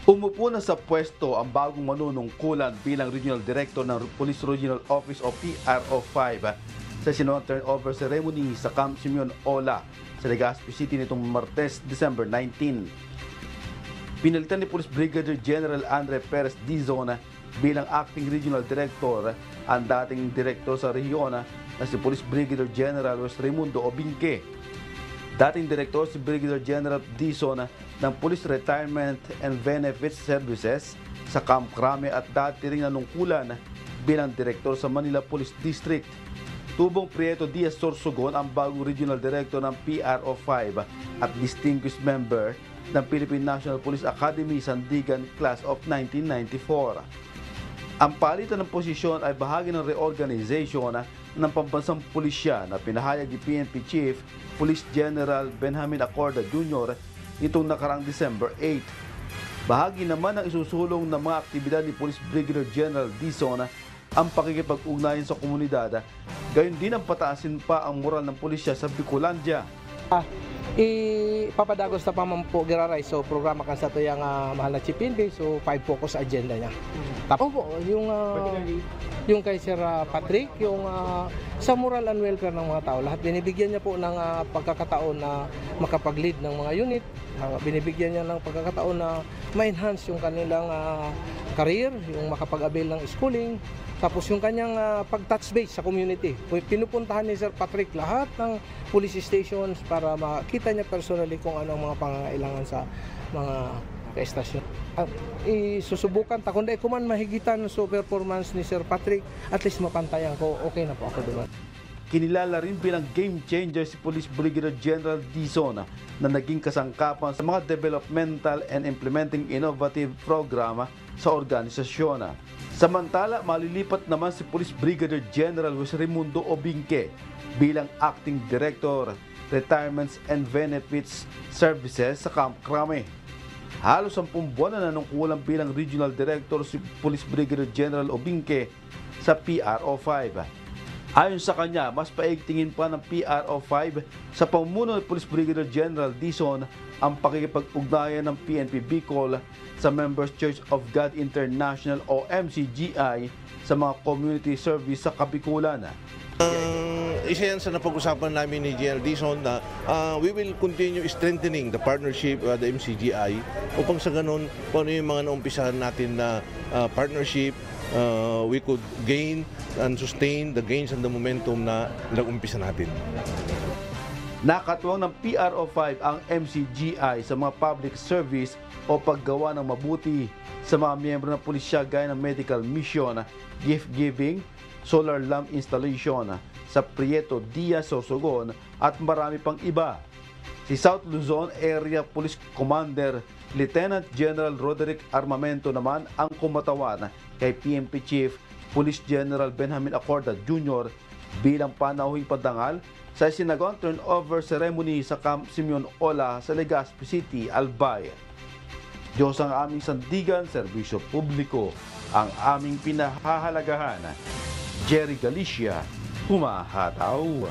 Umupo na sa pwesto ang bagong manunungkulan bilang Regional Director ng Police Regional Office o PRO5 sa sinunang turnover ceremony sa Camp Simeon Ola sa Legazpi City nitong Martes, December 19. Pinalitan ni Police Brigadier General Andre Perez Dizon bilang Acting Regional Director ang dating direktor sa rehiyon na si Police Brigadier General Wes Raimundo Obinque. Dating direktor si Brigadier General Dizon ng Police Retirement and Benefits Services sa Camp Crame at dati ring nanungkulan bilang direktor sa Manila Police District. Tubong Prieto Diaz Sorsogon ang bagong Regional Director ng PRO5 at distinguished member ng Philippine National Police Academy Sandigan Class of 1994. Ang palitan ng posisyon ay bahagi ng reorganization ng pambansang pulisya na pinahayag ni PNP Chief Police General Benjamin Acorda Jr. nitong nakaraang December 8. Bahagi naman ng isusulong ng mga aktibidad ni Police Brigadier General Dizon ang pakikipag-ugnayan sa komunidad, gayon din ang pataasin pa ang moral ng pulisya sa Bicolandia. Ipapadagos na pa man po giraray so programa kan sa to yang mahal na chipindi so 5 focus agenda niya. Tapos po yung kay Sir Patrick yung sa moral and welfare ng mga tao lahat binibigyan niya po ng pagkakataon na makapag-lead ng mga unit, binibigyan niya ng pagkakataon na ma-enhance yung kanilang career, yung makapag-avail ng schooling. Tapos yung kanyang pag-touch base sa community. Pinupuntahan ni Sir Patrick lahat ng police stations para makita niya personally kung ano ang mga pangangailangan sa mga estasyon. Isusubukan ta kundi kuman mahigitan sa performance ni Sir Patrick, at least mapantayan ko, okay na po ako doon. Kinilala rin bilang game changer si Police Brigadier General Dizon na naging kasangkapan sa mga developmental and implementing innovative programa sa organisasyon. Samantala, malilipat naman si Police Brigadier General Wes Raimundo Obinque bilang Acting Director, Retirements and Benefits Services sa Camp Crame. Halos 10 buwan na nanungkulan bilang Regional Director si Police Brigadier General Obinque sa PRO5. Ayon sa kanya, mas paigtingin pa ng PRO5 sa pamumuno ni Police Brigadier General Dizon ang pakikipag-ugnayan ng PNP Bicol sa Members Church of God International o MCGI sa mga community service sa Kabikulan. Isa yan sa napag-usapan namin ni General Dizon na we will continue strengthening the partnership with the MCGI upang sa ganun kung ano yung mga naumpisahan natin na partnership, we could gain and sustain the gains and the momentum na nag-umpisa natin. Nakatuwang ng PRO5 ang MCGI sa mga public service o paggawa ng mabuti sa mga miyembro ng pulisya gaya ng medical mission, gift giving, solar lamp installation sa Prieto Diaz Sorsogon at marami pang iba. Si South Luzon Area Police Commander Lieutenant General Roderick Armamento naman ang kumatawan kay PNP Chief Police General Benjamin Acorda Jr. bilang panauhing padangal sa sinagawang turnover ceremony sa Camp Simeon Ola sa Legazpi City, Albay. Diyos ang aming sandigan, serbisyo publiko ang aming pinahahalagahan. Jerry Galicia, humahataw.